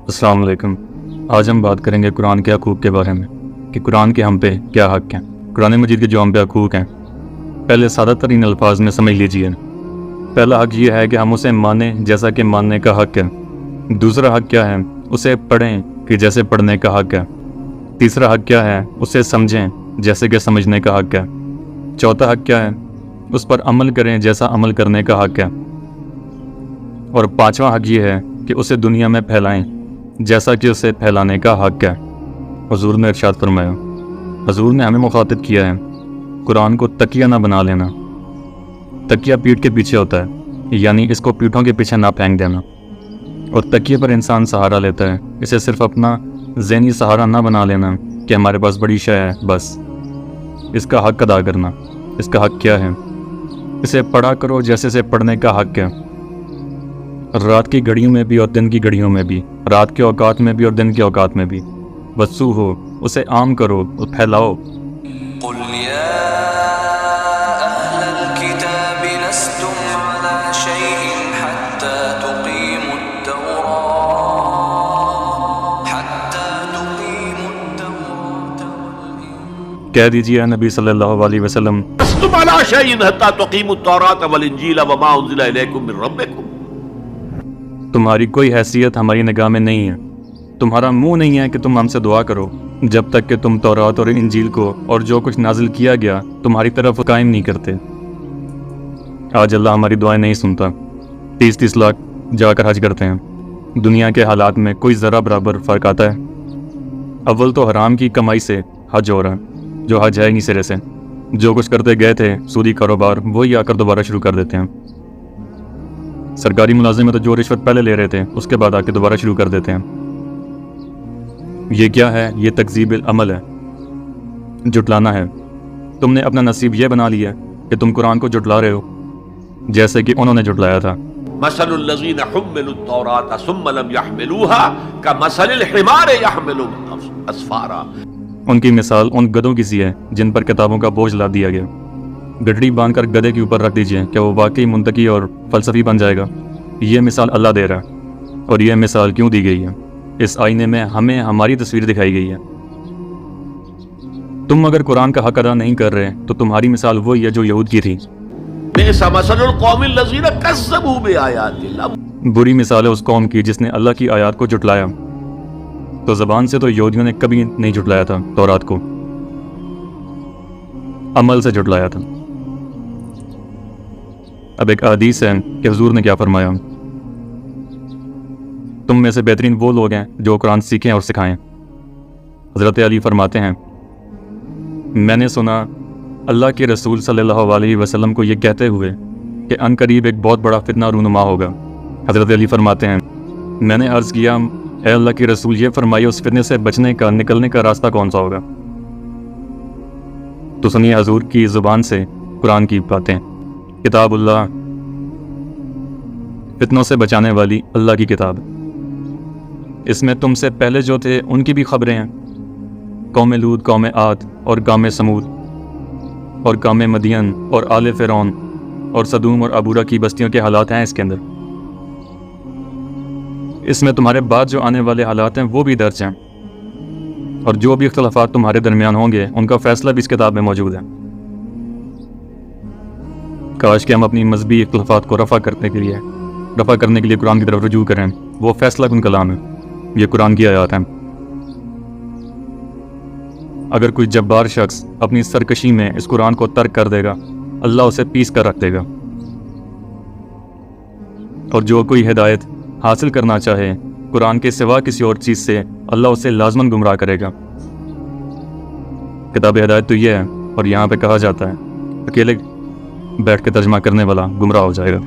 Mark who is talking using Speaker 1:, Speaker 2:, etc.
Speaker 1: अस्सलाम वालेकुम। आज हम बात करेंगे कुरान के हकूक़ के बारे में कि कुरान के हम पे क्या हक़ हैं। कुरान मजीद के जो हम पे हकूक़ हैं, पहले सादा तरीन अल्फाज में समझ लीजिए। पहला हक़ ये है कि हम उसे मानें जैसा कि मानने का हक़ है। दूसरा हक़ क्या है? उसे पढ़ें कि जैसे पढ़ने का हक़ है। तीसरा हक़ क्या है? उसे समझें जैसे कि समझने का हक़ है। चौथा हक़ क्या है? उस पर अमल करें जैसा अमल करने का हक़ है। और पाँचवा हक़ ये है कि उसे दुनिया में फैलाएं जैसा कि उसे फैलाने का हक़ है। हुज़ूर ने इरशाद फरमाया, हुज़ूर ने हमें मुखातिब किया है, कुरान को तकिया ना बना लेना। तकिया पीठ के पीछे होता है, यानी इसको पीठों के पीछे ना फेंक देना। और तकिए पर इंसान सहारा लेता है, इसे सिर्फ अपना ज़हनी सहारा ना बना लेना कि हमारे पास बड़ी शय है, बस। इसका हक़ अदा करना। इसका हक़ क्या है? इसे पढ़ा करो जैसे इसे पढ़ने का हक़ है। रात की घड़ियों में भी और दिन की घड़ियों में भी, रात के औकात में भी और दिन के औकात में भी। वस्सू हो, उसे आम करो और फैलाओ। कह दीजिए नबी सल्लल्लाहु अलैहि वसल्लम, तुम्हारी कोई हैसियत हमारी निगाह में नहीं है। तुम्हारा मुंह नहीं है कि तुम हमसे दुआ करो जब तक कि तुम तौरात और इंजील को और जो कुछ नाजिल किया गया तुम्हारी तरफ कायम नहीं करते। आज अल्लाह हमारी दुआएं नहीं सुनता। 30-30 लाख जाकर हज करते हैं। दुनिया के हालात में कोई ज़रा बराबर फ़र्क आता है? अव्वल तो हराम की कमाई से हज हो रहा है, जो हज है नहीं सिरे से। जो कुछ करते गए थे सूदी कारोबार, वही आकर दोबारा शुरू कर देते हैं। सरकारी मुलाजिम में तो जो रिश्वत पहले ले रहे थे उसके बाद आके दोबारा शुरू कर देते हैं। ये क्या है? ये तकज़ीब अमल है, जुटलाना है। तुमने अपना नसीब ये बना लिया कि तुम कुरान को जुटला रहे हो जैसे कि उन्होंने जुटलाया था। उनकी मिसाल उन गधों की सी है जिन पर किताबों का बोझ लाद दिया गया। गठड़ी बांधकर गधे के ऊपर रख दीजिए, क्या वो वाकई मुंतकी और फलसफी बन जाएगा? ये मिसाल अल्लाह दे रहा है। और ये मिसाल क्यों दी गई है? इस आईने में हमें हमारी तस्वीर दिखाई गई है। तुम अगर कुरान का हक अदा नहीं कर रहे तो तुम्हारी मिसाल वही है जो यहूद की थी। बुरी मिसाल है उस कौम की जिसने अल्लाह की आयत को जुटलाया। तो ज़बान से तो यहूदियों ने कभी नहीं जुटलाया था तौरात को, अमल से जुटलाया था। अब एक हदीस है कि हुजूर ने क्या फरमाया, तुम में से बेहतरीन वो लोग हैं जो कुरान सीखें और सिखाएं। हज़रत अली फरमाते हैं, मैंने सुना अल्लाह के रसूल सल्लल्लाहु अलैहि वसल्लम को ये कहते हुए कि अनकरीब एक बहुत बड़ा फितना रूनुमा होगा। हज़रत अली फरमाते हैं, मैंने अर्ज़ किया, ऐ अल्लाह के रसूल, ये फरमाइए उस फितने से बचने का, निकलने का रास्ता कौन सा होगा? तो सुनिए हुजूर की ज़ुबान से कुरान की बातें। किताबुल्लाह, फितनों से बचाने वाली अल्लाह की किताब। इसमें तुमसे पहले जो थे उनकी भी खबरें हैं। कौम लूत, कौम आद और कौम समूद और कौम मदियन और आले फ़िरौन और सदूम और अबूरा की बस्तियों के हालात हैं इसके अंदर। इसमें तुम्हारे बाद जो आने वाले हालात हैं वो भी दर्ज हैं। और जो भी इख्तलाफात तुम्हारे दरमियान होंगे उनका फ़ैसला भी इस किताब में मौजूद है। काश कि हम अपनी मजहबी इख्तलाफात को रफ़ा करने के लिए कुरान की तरफ रुजू करें। वो फ़ैसला कुन कलाम है, ये कुरान की आयत है। अगर कोई जब्बार शख्स अपनी सरकशी में इस कुरान को तर्क कर देगा, अल्लाह उसे पीस कर रख देगा। और जो कोई हिदायत हासिल करना चाहे कुरान के सिवा किसी और चीज़ से, अल्लाह उसे लाजमन गुमराह करेगा। किताब हिदायत तो ये है, और यहाँ पे कहा जाता है अकेले बैठ के तर्जमा करने वाला गुमराह हो जाएगा।